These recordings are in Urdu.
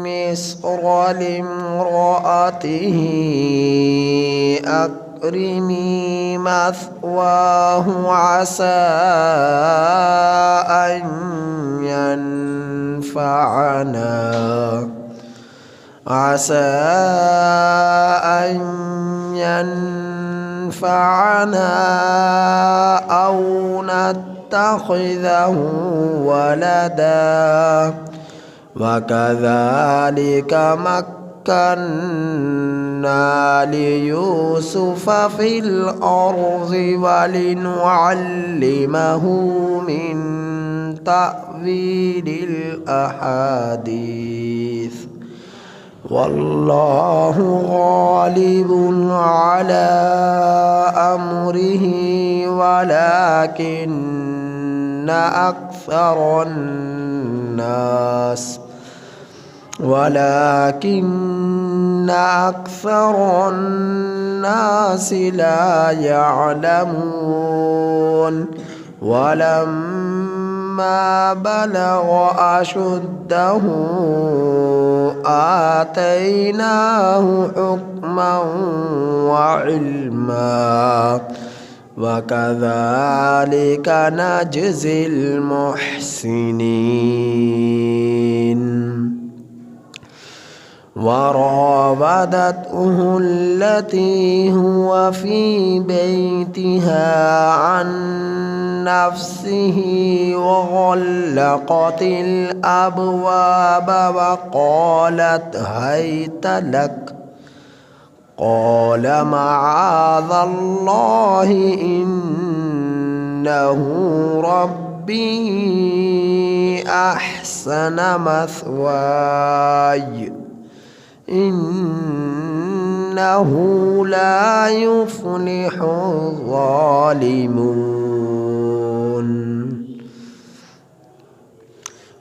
مصر لامرأته أكرمي مثواه أن ينفعنا أو نتخذه ولدا وكذلك مكنا ليوسف في الأرض ولنعلمه من تأويل الأحاديث والله غالب على أمره ولكن أكثر الناس لا يعلمون ولما بلغ أشده آتيناه حكما وعلما وكذلك نجزي المحسنين وراودته التي هو في بيتها عن نفسه وغلقت الأبواب وقالت هيت لك قال معاذ الله إنه ربي أحسن مثواي إنه لا يفلح الظالمون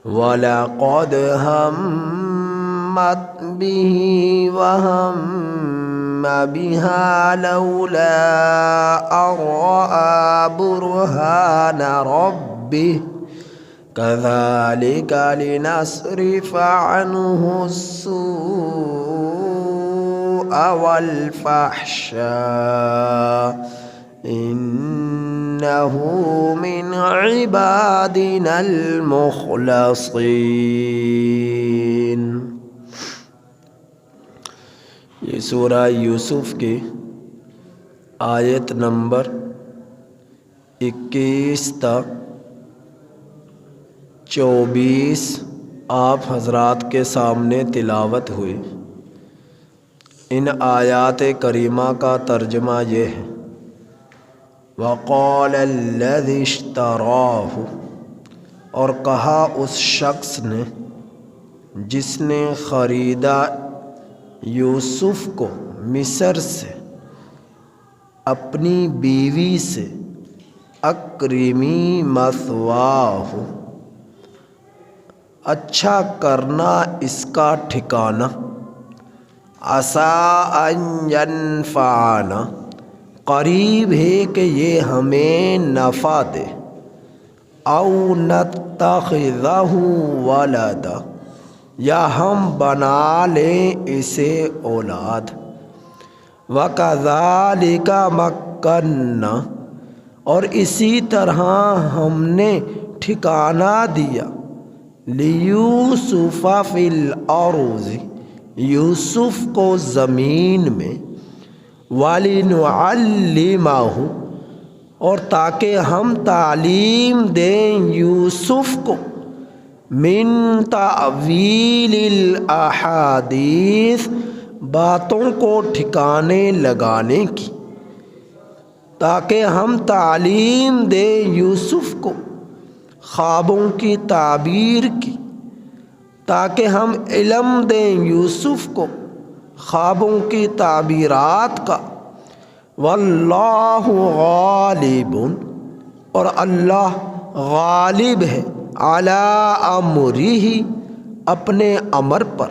ولقد همت به وهم بها لولا أن رأى برهان ربه كذلك لنصرف عنه السوء والفحشاء إنه من عبادنا المخلصين. یہ سورہ یوسف کی آیت نمبر 21 تا 24 آپ حضرات کے سامنے تلاوت ہوئی۔ ان آیات کریمہ کا ترجمہ یہ ہے وَقَالَ الَّذِي اشْتَرَاهُ، اور کہا اس شخص نے جس نے خریدا یوسف کو مصر سے اپنی بیوی سے، اکرمی مثواہ، اچھا کرنا اس کا ٹھکانہ، عسیٰ ان ینفعنا، قریب ہے کہ یہ ہمیں نفع دے، او نتخذہ ولدا، یا ہم بنا لیں اسے اولاد، وَكَذَلِكَ مَكَّنَّا، اور اسی طرح ہم نے ٹھکانہ دیا، لِيُوسُفَ فِي الْأَرْضِ، یوسف کو زمین میں، وَلِنُعَلِّمَهُ، اور تاکہ ہم تعلیم دیں یوسف کو، من تأویل الاحادیث، باتوں کو ٹھکانے لگانے کی، تاکہ ہم تعلیم دیں یوسف کو خوابوں کی تعبیر کی، تاکہ ہم علم دیں یوسف کو خوابوں کی تعبیرات کا، واللہ غالب، اور اللہ غالب ہے، علی امرہ، اپنے امر پر،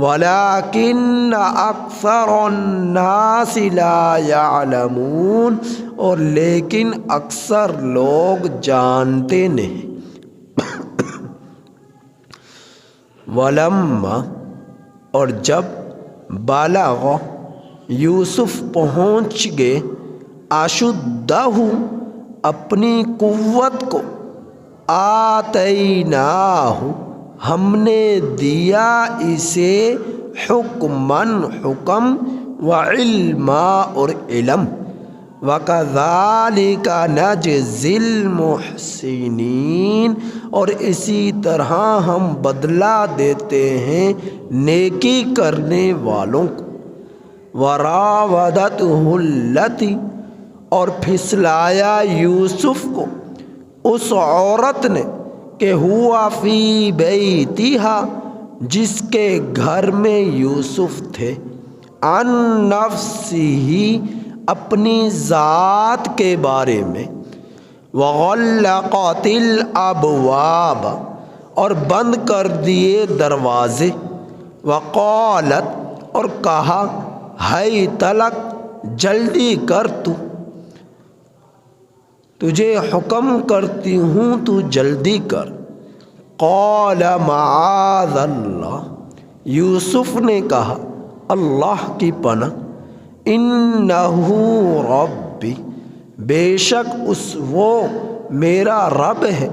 ولیکن اکثر الناس لا یعلمون، اور لیکن اکثر لوگ جانتے نہیں۔ ولما، اور جب بالغ یوسف پہنچ گئے اشدہ اپنی قوت کو آتیناہ ہم نے دیا اسے حکماً حکم وعلما اور علم وَكَذَلِكَ نَجْزِي الْمُحْسِنِينَ اور اسی طرح ہم بدلہ دیتے ہیں نیکی کرنے والوں کو وَرَاوَدَتْهُ الَّتِي اور پھسلایا یوسف کو اس عورت نے کہ ہوا فی بیتہا جس کے گھر میں یوسف تھے عن نفسہ اپنی ذات کے بارے میں وغلقت الابواب اور بند کر دیے دروازے وقالت اور کہا ہیت لک جلدی کر تجھے حکم کرتی ہوں تو جلدی کر قال معاذ اللہ یوسف نے کہا اللہ کی پناہ انہ ربی بے شک وہ میرا رب ہے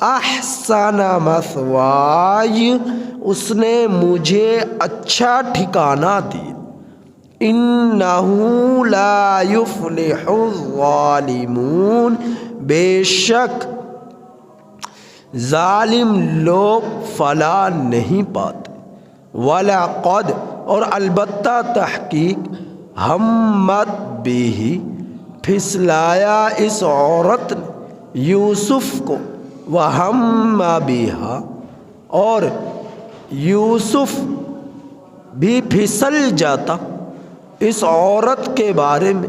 احسن مثوائی اس نے مجھے اچھا ٹھکانہ دیا انہ لا یفلح الظالمون بے شک ظالم لوگ فلاح نہیں پاتے وَلَقَدْ اور البتہ تحقیق ہمت بھی پھسلایا اس عورت نے یوسف کو وَهَمَّ بِهَا اور یوسف بھی پھسل جاتا اس عورت کے بارے میں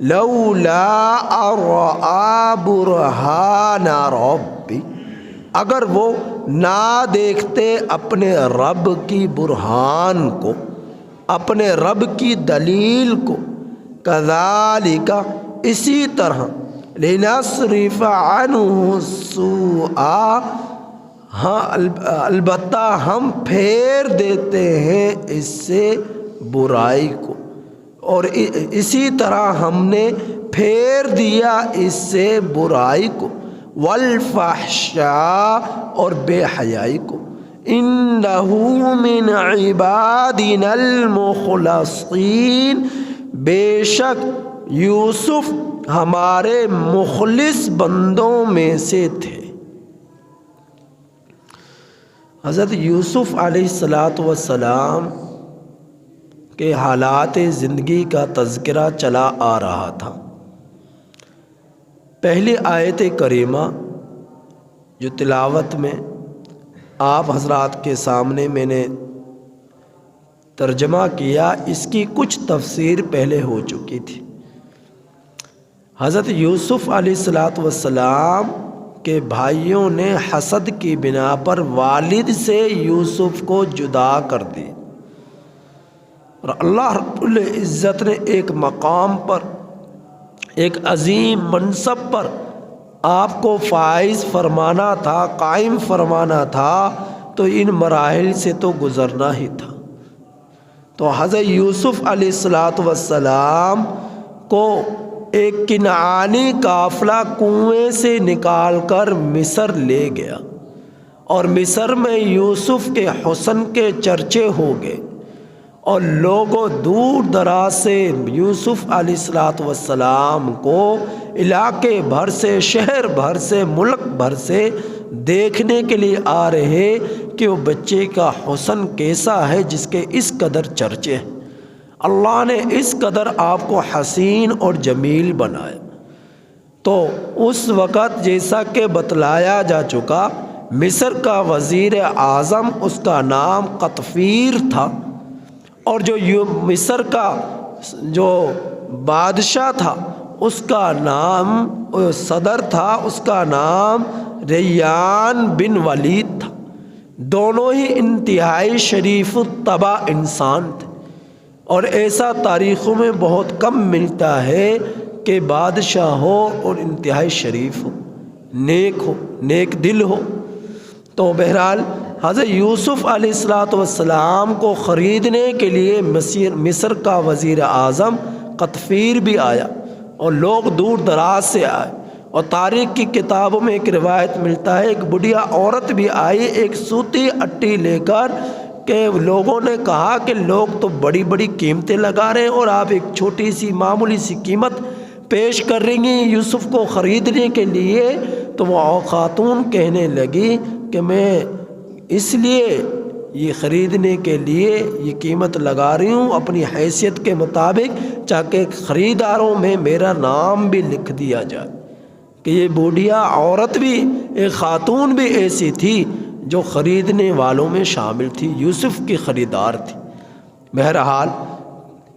لولا اَرَآ بُرْهَانَ رَبِّ اگر وہ نہ دیکھتے اپنے رب کی برہان کو اپنے رب کی دلیل کو کذالک اسی طرح لنصرف عنہ السوء ہاں البتہ ہم پھیر دیتے ہیں اس سے برائی کو اور اسی طرح ہم نے پھیر دیا اس سے برائی کو والفحشاء اور بے حیائی کو انہ من عبادنا المخلصین بے شک یوسف ہمارے مخلص بندوں میں سے تھے۔ حضرت یوسف علیہ السلام کے حالات زندگی کا تذکرہ چلا آ رہا تھا۔ پہلی آیت کریمہ جو تلاوت میں آپ حضرات کے سامنے میں نے ترجمہ کیا اس کی کچھ تفسیر پہلے ہو چکی تھی۔ حضرت یوسف علیہ السلام کے بھائیوں نے حسد کی بنا پر والد سے یوسف کو جدا کر دی اور اللہ رب العزت نے ایک مقام پر ایک عظیم منصب پر آپ کو فائز فرمانا تھا، قائم فرمانا تھا، تو ان مراحل سے تو گزرنا ہی تھا۔ تو حضرت یوسف علیہ السلام کو ایک کنعانی قافلہ کنویں سے نکال کر مصر لے گیا اور مصر میں یوسف کے حسن کے چرچے ہو گئے اور لوگوں دور دراز سے یوسف علیہ السلام کو علاقے بھر سے، شہر بھر سے، ملک بھر سے دیکھنے کے لیے آ رہے کہ وہ بچے کا حسن کیسا ہے جس کے اس قدر چرچے ہیں۔ اللہ نے اس قدر آپ کو حسین اور جمیل بنایا۔ تو اس وقت جیسا کہ بتلایا جا چکا مصر کا وزیر اعظم اس کا نام قطفیر تھا اور جو مصر کا جو بادشاہ تھا اس کا نام صدر تھا، اس کا نام ریان بن ولید تھا۔ دونوں ہی انتہائی شریف الطبع انسان تھے اور ایسا تاریخوں میں بہت کم ملتا ہے کہ بادشاہ ہو اور انتہائی شریف ہو، نیک دل ہو۔ تو بہرحال حضرت یوسف علیہ السلام کو خریدنے کے لیے مصر کا وزیر اعظم قطفیر بھی آیا اور لوگ دور دراز سے آئے، اور تاریخ کی کتابوں میں ایک روایت ملتا ہے ایک بڑھیا عورت بھی آئی ایک سوتی اٹی لے کر، کہ لوگوں نے کہا کہ لوگ تو بڑی بڑی قیمتیں لگا رہے ہیں اور آپ ایک چھوٹی سی معمولی سی قیمت پیش کر رہی ہیں یوسف کو خریدنے کے لیے۔ تو وہ خاتون کہنے لگی کہ میں اس لیے یہ خریدنے کے لیے یہ قیمت لگا رہی ہوں اپنی حیثیت کے مطابق، تاکہ خریداروں میں میرا نام بھی لکھ دیا جائے۔ کہ یہ بوڑھیا عورت بھی، ایک خاتون بھی ایسی تھی جو خریدنے والوں میں شامل تھی، یوسف کی خریدار تھی۔ بہرحال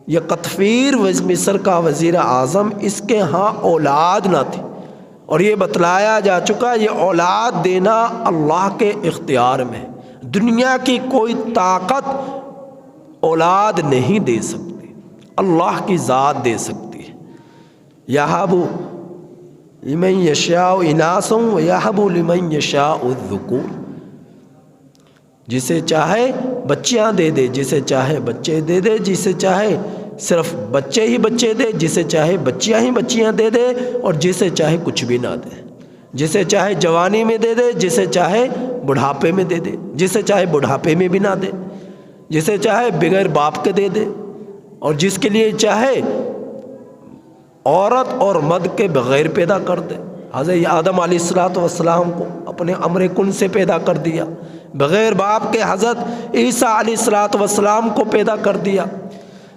یہ قطفیر مصر کا وزیر اعظم، اس کے ہاں اولاد نہ تھی، اور یہ بتلایا جا چکا یہ اولاد دینا اللہ کے اختیار میں ہے۔ دنیا کی کوئی طاقت اولاد نہیں دے سکتی، اللہ کی ذات دے سکتی ہے۔ یہب لمن یشاء اناثا ویہب لمن یشاء الذکور، جسے چاہے بچیاں دے دے، جسے چاہے بچے دے دے، جسے چاہے صرف بچے ہی بچے دے، جسے چاہے بچیاں ہی بچیاں دے دے، اور جسے چاہے کچھ بھی نہ دے، جسے چاہے جوانی میں دے دے، جسے چاہے بڑھاپے میں دے دے، جسے چاہے بڑھاپے میں بھی نہ دے، جسے چاہے بغیر باپ کے دے دے، اور جس کے لیے چاہے عورت اور مرد کے بغیر پیدا کر دے۔ حضرت آدم علیہ السلام کو اپنے امر کن سے پیدا کر دیا، بغیر باپ کے حضرت عیسیٰ علیہ السلام کو پیدا کر دیا۔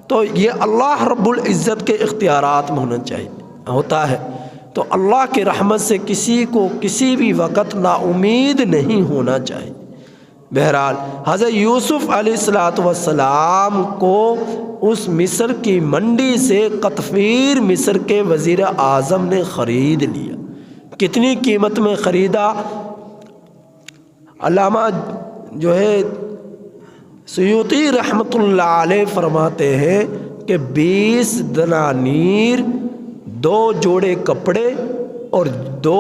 تو یہ اللہ رب العزت کے اختیارات میں ہوتا ہے۔ تو اللہ کی رحمت سے کسی کو کسی بھی وقت نا امید نہیں ہونا چاہیے۔ بہرحال حضرت یوسف علیہ السلام کو اس مصر کی منڈی سے قطفیر مصر کے وزیر اعظم نے خرید لیا۔ کتنی قیمت میں خریدا؟ علامہ جو ہے سیوطی رحمۃ اللہ علیہ فرماتے ہیں کہ 20 دنانیر، 2 جوڑے کپڑے اور 2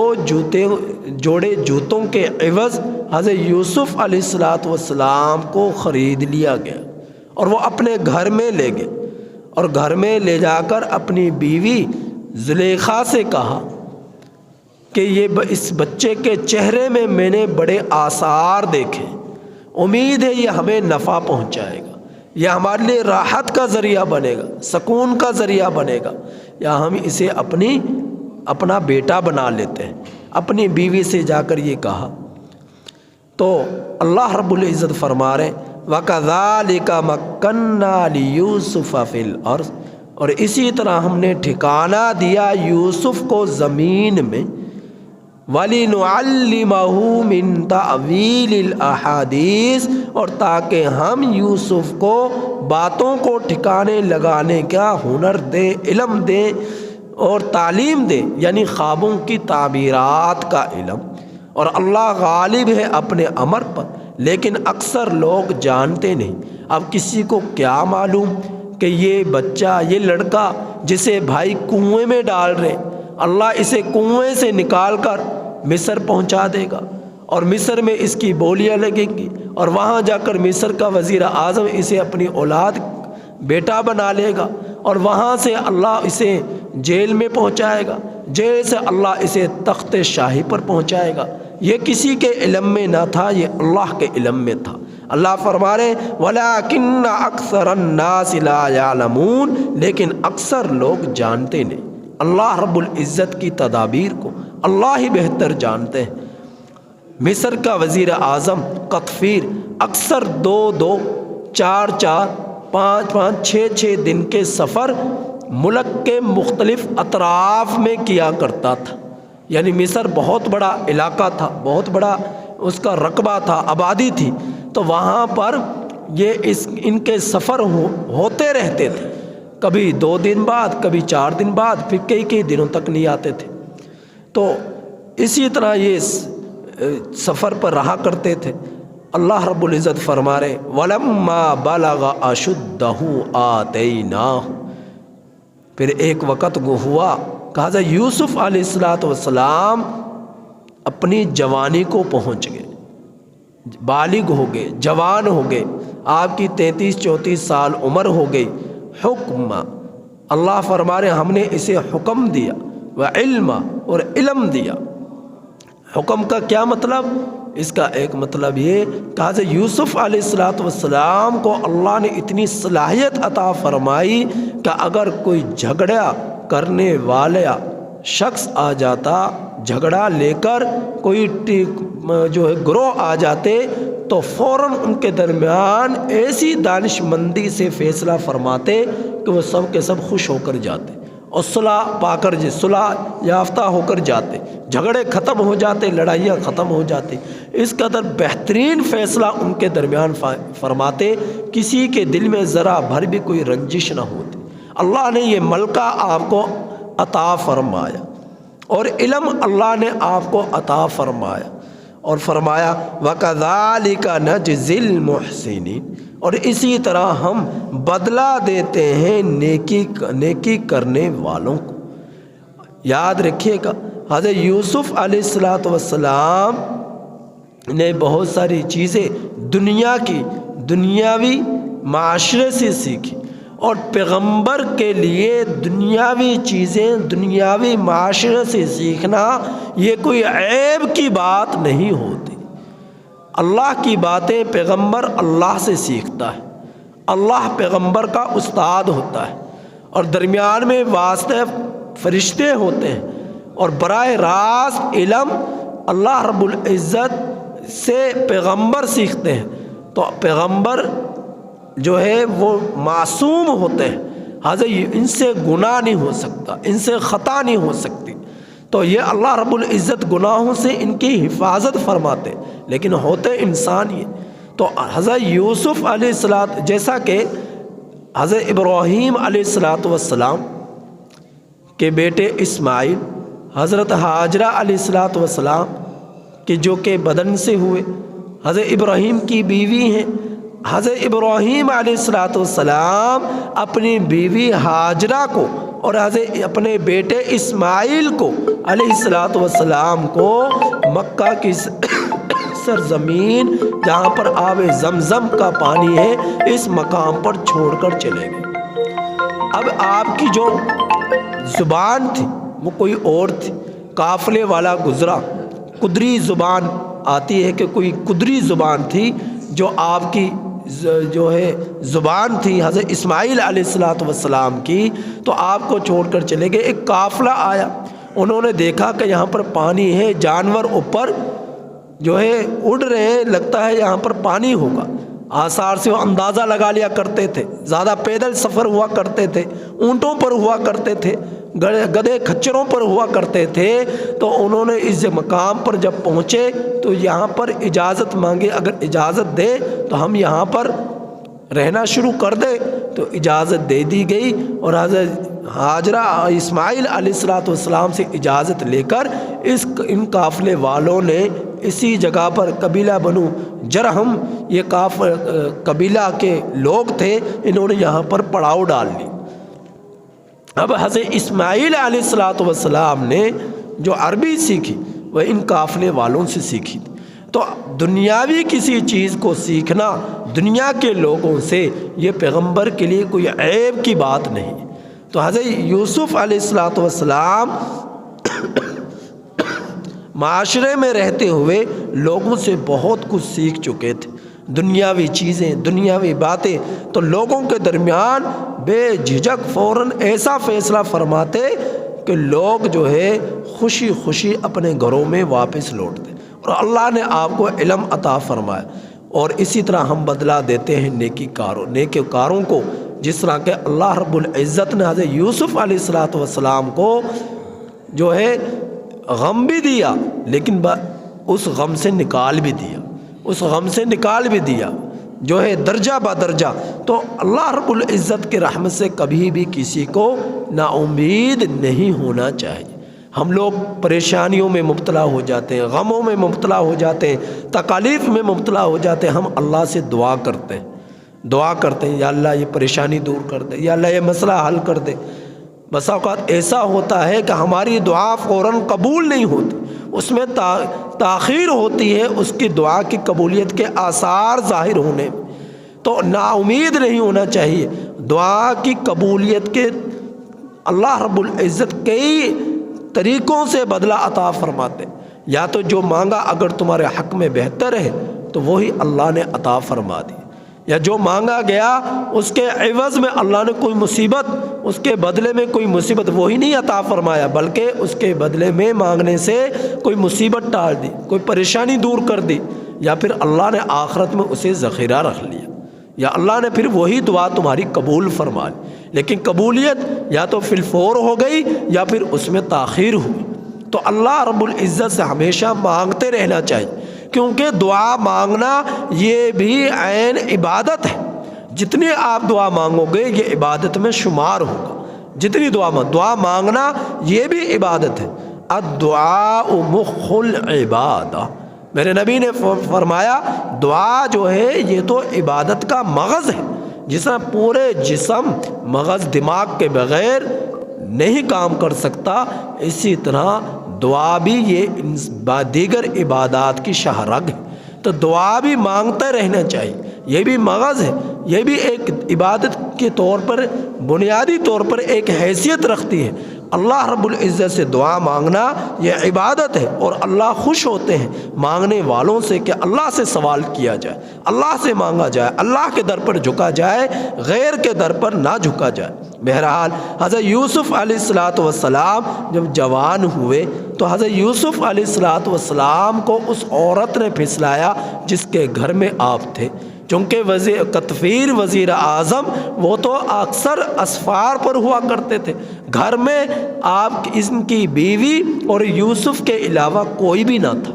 جوڑے جوتوں کے عوض حضرت یوسف علیہ السلام کو خرید لیا گیا، اور وہ اپنے گھر میں لے گئے، اور گھر میں لے جا کر اپنی بیوی زلیخا سے کہا کہ اس بچے کے چہرے میں نے بڑے آثار دیکھے، امید ہے یہ ہمیں نفع پہنچائے گا، یہ ہمارے لیے راحت کا ذریعہ بنے گا، سکون کا ذریعہ بنے گا، یا ہم اسے اپنا بیٹا بنا لیتے ہیں۔ اپنی بیوی سے جا کر یہ کہا، تو اللہ رب العزت فرما رہے وَكَذَلِكَ مَكَّنَّا لِيُوسُفَ فِي الْأَرْضِ، اور اسی طرح ہم نے ٹھکانہ دیا یوسف کو زمین میں، وَلِنُعَلِّمَهُ مِن تَأْوِيلِ الْأَحَادِيثِ، اور تاکہ ہم یوسف کو باتوں کو ٹھکانے لگانے کا ہنر دیں، علم دیں اور تعلیم دیں، یعنی خوابوں کی تعبیرات کا علم۔ اور اللہ غالب ہے اپنے امر پر، لیکن اکثر لوگ جانتے نہیں۔ اب کسی کو کیا معلوم کہ یہ بچہ، یہ لڑکا جسے بھائی کنویں میں ڈال رہے، اللہ اسے کنویں سے نکال کر مصر پہنچا دے گا، اور مصر میں اس کی بولیاں لگیں گی، اور وہاں جا کر مصر کا وزیر اعظم اسے اپنی اولاد بیٹا بنا لے گا، اور وہاں سے اللہ اسے جیل میں پہنچائے گا، جیل سے اللہ اسے تخت شاہی پر پہنچائے گا۔ یہ کسی کے علم میں نہ تھا، یہ اللہ کے علم میں تھا۔ اللہ فرما رہے وَلَٰكِنَّ أَكْثَرَ النَّاسِ لَا يَعْلَمُونَ، لیکن اکثر لوگ جانتے نہیں اللہ رب العزت کی تدابیر کو، اللہ ہی بہتر جانتے ہیں۔ مصر کا وزیر اعظم قطفیر اکثر 2-2، 4-4، 5-5، 6-6 دن کے سفر ملک کے مختلف اطراف میں کیا کرتا تھا، یعنی مصر بہت بڑا علاقہ تھا، بہت بڑا اس کا رقبہ تھا، آبادی تھی، تو وہاں پر ان کے سفر ہوتے رہتے تھے، کبھی 2 دن بعد، کبھی 4 دن بعد، پھر کئی دنوں تک نہیں آتے تھے۔ تو اسی طرح یہ سفر پر رہا کرتے تھے۔ اللہ رب العزت فرما رہے وَلَمَّا بَلَغَ أَشُدَّهُ آتَيْنَاهُ، پھر ایک وقت وہ ہوا کہ حضرت یوسف علیہ السلام اپنی جوانی کو پہنچ گئے، بالغ ہو گئے، جوان ہو گئے، آپ کی 33-34 سال عمر ہو گئی، حکم اللہ فرما رہے ہم نے اسے حکم دیا، وعلم اور علم دیا۔ حکم کا کیا مطلب؟ اس کا ایک مطلب یہ کہ حضرت یوسف علیہ السلام کو اللہ نے اتنی صلاحیت عطا فرمائی کہ اگر کوئی جھگڑا کرنے والا شخص آ جاتا، جھگڑا لے کر کوئی جو ہے گروہ آ جاتے، تو فوراً ان کے درمیان ایسی دانش مندی سے فیصلہ فرماتے کہ وہ سب کے سب خوش ہو کر جاتے اور صلح پا کر صلح یافتہ ہو کر جاتے، جھگڑے ختم ہو جاتے، لڑائیاں ختم ہو جاتی۔ اس قدر بہترین فیصلہ ان کے درمیان فرماتے، کسی کے دل میں ذرا بھر بھی کوئی رنجش نہ ہوتی۔ اللہ نے یہ ملکہ آپ کو عطا فرمایا اور علم اللہ نے آپ کو عطا فرمایا، اور فرمایا وَكَذَلِكَ نَجْزِي الْمُحْسِنِينَ، اور اسی طرح ہم بدلہ دیتے ہیں نیکی کرنے والوں کو۔ یاد رکھیے گا حضرت یوسف علیہ السلام نے بہت ساری چیزیں دنیاوی معاشرے سے سیکھی، اور پیغمبر کے لیے دنیاوی چیزیں دنیاوی معاشرے سے سیکھنا یہ کوئی عیب کی بات نہیں ہوتی۔ اللہ کی باتیں پیغمبر اللہ سے سیکھتا ہے، اللہ پیغمبر کا استاد ہوتا ہے، اور درمیان میں واسطے فرشتے ہوتے ہیں، اور براہ راست علم اللہ رب العزت سے پیغمبر سیکھتے ہیں۔ تو پیغمبر جو ہے وہ معصوم ہوتے ہیں، حضرت ان سے گناہ نہیں ہو سکتا، ان سے خطا نہیں ہو سکتی، تو یہ اللہ رب العزت گناہوں سے ان کی حفاظت فرماتے، لیکن ہوتے انسان ہی۔ تو حضرت یوسف علیہ السلام جیسا کہ حضرت ابراہیم علیہ السلام کے بیٹے اسماعیل، حضرت حاجرہ علیہ السلام کہ جو کہ بدن سے ہوئے، حضرت ابراہیم کی بیوی ہیں، حضرت ابراہیم علیہ السلام اپنی بیوی حاجرہ کو اور حضرت اپنے بیٹے اسماعیل کو علیہ السلام کو مکہ کی سرزمین جہاں پر آب زمزم کا پانی ہے اس مقام پر چھوڑ کر چلے گئے۔ اب آپ کی جو زبان تھی وہ کوئی اور تھی، قافلے والا گزرا، قدری زبان آتی ہے کہ کوئی قدری زبان تھی جو آپ کی جو ہے زبان تھی حضرت اسماعیل علیہ السلام کی، تو آپ کو چھوڑ کر چلے گئے۔ ایک قافلہ آیا، انہوں نے دیکھا کہ یہاں پر پانی ہے، جانور اوپر جو ہے اڑ رہے ہیں، لگتا ہے یہاں پر پانی ہوگا، آثار سے وہ اندازہ لگا لیا کرتے تھے۔ زیادہ پیدل سفر ہوا کرتے تھے، اونٹوں پر ہوا کرتے تھے، گدھے کھچروں پر ہوا کرتے تھے، تو انہوں نے اس مقام پر جب پہنچے تو یہاں پر اجازت مانگی، اگر اجازت دے تو ہم یہاں پر رہنا شروع کر دیں، تو اجازت دے دی گئی، اور حضرت حاجرہ اسماعیل علیہ السلام سے اجازت لے کر ان قافلے والوں نے اسی جگہ پر قبیلہ بنو جرہم، یہ قبیلہ کے لوگ تھے، انہوں نے یہاں پر پڑاؤ ڈال لی۔ اب حضرت اسماعیل علیہ السلام نے جو عربی سیکھی وہ ان قافلے والوں سے سیکھی تھی۔ تو دنیاوی کسی چیز کو سیکھنا دنیا کے لوگوں سے یہ پیغمبر کے لیے کوئی عیب کی بات نہیں۔ تو حضرت یوسف علیہ السلام معاشرے میں رہتے ہوئے لوگوں سے بہت کچھ سیکھ چکے تھے، دنیاوی چیزیں دنیاوی باتیں، تو لوگوں کے درمیان بے جھجک فوراً ایسا فیصلہ فرماتے کہ لوگ جو ہے خوشی خوشی اپنے گھروں میں واپس لوٹتے، اور اللہ نے آپ کو علم عطا فرمایا۔ اور اسی طرح ہم بدلہ دیتے ہیں نیک کاروں کو، جس طرح کہ اللہ رب العزت نے حضرت یوسف علیہ السلام کو جو ہے غم بھی دیا، لیکن اس غم سے نکال بھی دیا جو ہے درجہ بدرجہ۔ تو اللہ رب العزت کے رحمت سے کبھی بھی کسی کو نا امید نہیں ہونا چاہیے۔ ہم لوگ پریشانیوں میں مبتلا ہو جاتے ہیں، غموں میں مبتلا ہو جاتے ہیں، تکالیف میں مبتلا ہو جاتے ہیں، ہم اللہ سے دعا کرتے ہیں یا اللہ یہ پریشانی دور کر دے، یا اللہ یہ مسئلہ حل کر دے۔ بسا اوقات ایسا ہوتا ہے کہ ہماری دعا فوراً قبول نہیں ہوتی، اس میں تاخیر ہوتی ہے اس کی دعا کی قبولیت کے آثار ظاہر ہونے میں۔ تو نا امید نہیں ہونا چاہیے، دعا کی قبولیت کے اللہ رب العزت کئی طریقوں سے بدلہ عطا فرماتے، یا تو جو مانگا اگر تمہارے حق میں بہتر ہے تو وہی اللہ نے عطا فرما دی، یا جو مانگا گیا اس کے عوض میں اللہ نے کوئی مصیبت، اس کے بدلے میں کوئی مصیبت وہی نہیں عطا فرمایا، بلکہ اس کے بدلے میں مانگنے سے کوئی مصیبت ٹال دی، کوئی پریشانی دور کر دی، یا پھر اللہ نے آخرت میں اسے ذخیرہ رکھ لیا، یا اللہ نے پھر وہی دعا تمہاری قبول فرما لی۔ لیکن قبولیت یا تو فی الفور ہو گئی یا پھر اس میں تاخیر ہوئی۔ تو اللہ رب العزت سے ہمیشہ مانگتے رہنا چاہیے، کیونکہ دعا مانگنا یہ بھی عین عبادت ہے۔ جتنی آپ دعا مانگو گے یہ عبادت میں شمار ہوگا، جتنی دعا مانگنا یہ بھی عبادت ہے۔ الدعاء مخ العبادہ، میرے نبی نے فرمایا دعا جو ہے یہ تو عبادت کا مغز ہے، جس طرح پورے جسم مغز دماغ کے بغیر نہیں کام کر سکتا، اسی طرح دعا بھی یہ دیگر عبادات کی شاہ رگ ہے۔ تو دعا بھی مانگتے رہنا چاہیے، یہ بھی مغز ہے، یہ بھی ایک عبادت کے طور پر بنیادی طور پر ایک حیثیت رکھتی ہے۔ اللہ رب العزت سے دعا مانگنا یہ عبادت ہے، اور اللہ خوش ہوتے ہیں مانگنے والوں سے کہ اللہ سے سوال کیا جائے، اللہ سے مانگا جائے، اللہ کے در پر جھکا جائے، غیر کے در پر نہ جھکا جائے۔ بہرحال حضرت یوسف علیہ السلام جب جوان ہوئے تو حضرت یوسف علیہ السلام کو اس عورت نے پھسلایا جس کے گھر میں آپ تھے، چونکہ قطفیر وزیر اعظم وہ تو اکثر اسفار پر ہوا کرتے تھے، گھر میں آپ ان کی بیوی اور یوسف کے علاوہ کوئی بھی نہ تھا،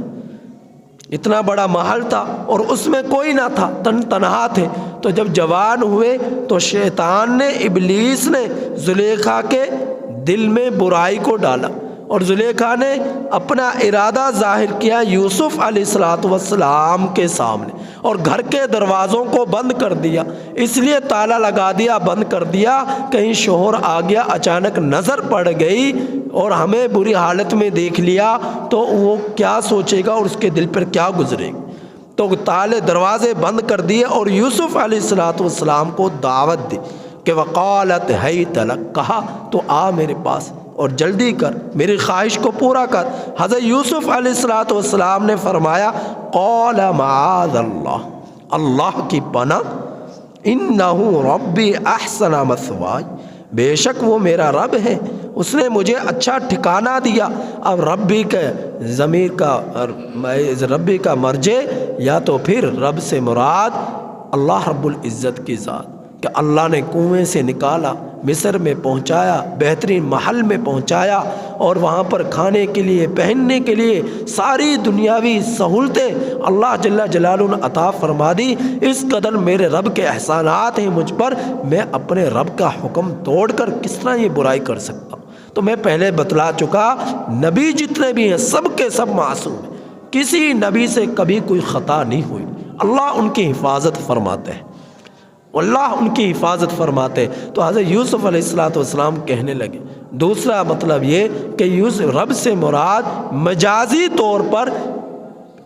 اتنا بڑا محل تھا اور اس میں کوئی نہ تھا، تنہا تھے۔ تو جب جوان ہوئے تو شیطان نے، ابلیس نے زلیخا کے دل میں برائی کو ڈالا، اور زلیخا نے اپنا ارادہ ظاہر کیا یوسف علیہ السلام کے سامنے، اور گھر کے دروازوں کو بند کر دیا، اس لیے تالا لگا دیا، بند کر دیا، کہیں شوہر آ گیا، اچانک نظر پڑ گئی اور ہمیں بری حالت میں دیکھ لیا تو وہ کیا سوچے گا اور اس کے دل پر کیا گزرے گا۔ تو تالے دروازے بند کر دیے اور یوسف علیہ السلام کو دعوت دی کہ وقالت حیت لک، کہا تو آ میرے پاس اور جلدی کر، میری خواہش کو پورا کر۔ حضرت یوسف علیہ السلام نے فرمایا قال معاذ اللہ، اللہ کی پناہ، انہ ربی احسن مثوائی، بے شک وہ میرا رب ہے، اس نے مجھے اچھا ٹھکانہ دیا۔ اب ربی کا ضمیر کا ربی کا مرجع یا تو پھر رب سے مراد اللہ رب العزت کی ذات، کہ اللہ نے کنویں سے نکالا، مصر میں پہنچایا، بہترین محل میں پہنچایا، اور وہاں پر کھانے کے لیے، پہننے کے لیے ساری دنیاوی سہولتیں اللہ جل جلالہ نے عطا فرما دی۔ اس قدر میرے رب کے احسانات ہیں مجھ پر، میں اپنے رب کا حکم توڑ کر کس طرح یہ برائی کر سکتا ہوں؟ تو میں پہلے بتلا چکا، نبی جتنے بھی ہیں سب کے سب معصوم ہیں، کسی نبی سے کبھی کوئی خطا نہیں ہوئی، اللہ ان کی حفاظت فرماتے ہیں، اللہ ان کی حفاظت فرماتے۔ تو حضرت یوسف علیہ السلام کہنے لگے۔ دوسرا مطلب یہ کہ یوسف رب سے مراد مجازی طور پر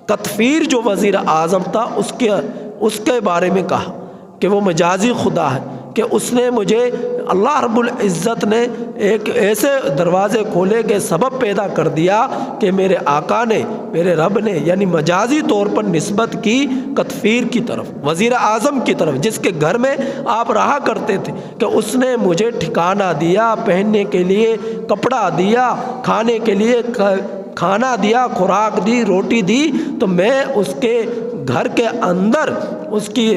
قطفیر جو وزیر اعظم تھا اس کے بارے میں کہا کہ وہ مجازی خدا ہے، کہ اس نے مجھے، اللہ رب العزت نے ایک ایسے دروازے کھولے کہ سبب پیدا کر دیا کہ میرے آقا نے، میرے رب نے، یعنی مجازی طور پر نسبت کی قطفیر کی طرف، وزیر اعظم کی طرف، جس کے گھر میں آپ رہا کرتے تھے، کہ اس نے مجھے ٹھکانہ دیا، پہننے کے لیے کپڑا دیا، کھانے کے لیے کھانا دیا، خوراک دی، روٹی دی، تو میں اس کے گھر کے اندر اس کی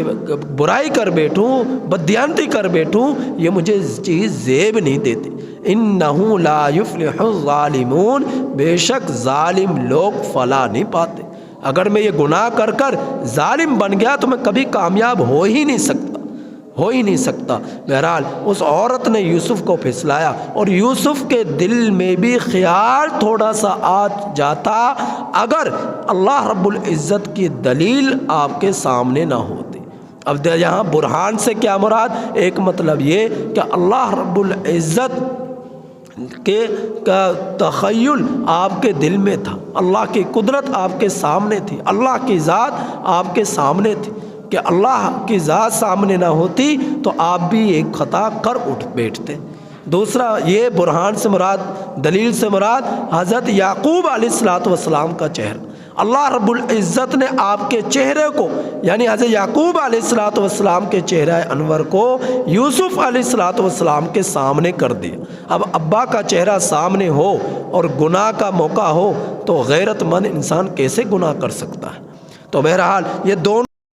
برائی کر بیٹھوں، بددیانتی کر بیٹھوں، یہ مجھے چیز زیب نہیں دیتی۔ انہ لا یفلح الظالمون، بے شک ظالم لوگ فلاح نہیں پاتے۔ اگر میں یہ گناہ کر کر ظالم بن گیا تو میں کبھی کامیاب ہو ہی نہیں سکتا۔ بہرحال اس عورت نے یوسف کو پھسلایا، اور یوسف کے دل میں بھی خیال تھوڑا سا آ جاتا اگر اللہ رب العزت کی دلیل آپ کے سامنے نہ ہوتی۔ اب یہاں برہان سے کیا مراد؟ ایک مطلب یہ کہ اللہ رب العزت کہ تخیل آپ کے دل میں تھا، اللہ کی قدرت آپ کے سامنے تھی، اللہ کی ذات آپ کے سامنے تھی، کہ اللہ کی ذات سامنے نہ ہوتی تو آپ بھی ایک خطا کر اٹھ بیٹھتے۔ دوسرا یہ برہان سے مراد، دلیل سے مراد حضرت یعقوب علیہ السلام کا چہرہ، اللہ رب العزت نے آپ کے چہرے کو، یعنی حضرت یعقوب علیہ السلام کے چہرہ انور کو یوسف علیہ السلام کے سامنے کر دیا۔ اب ابا کا چہرہ سامنے ہو اور گناہ کا موقع ہو تو غیرت مند انسان کیسے گناہ کر سکتا ہے؟ تو بہرحال یہ دونوں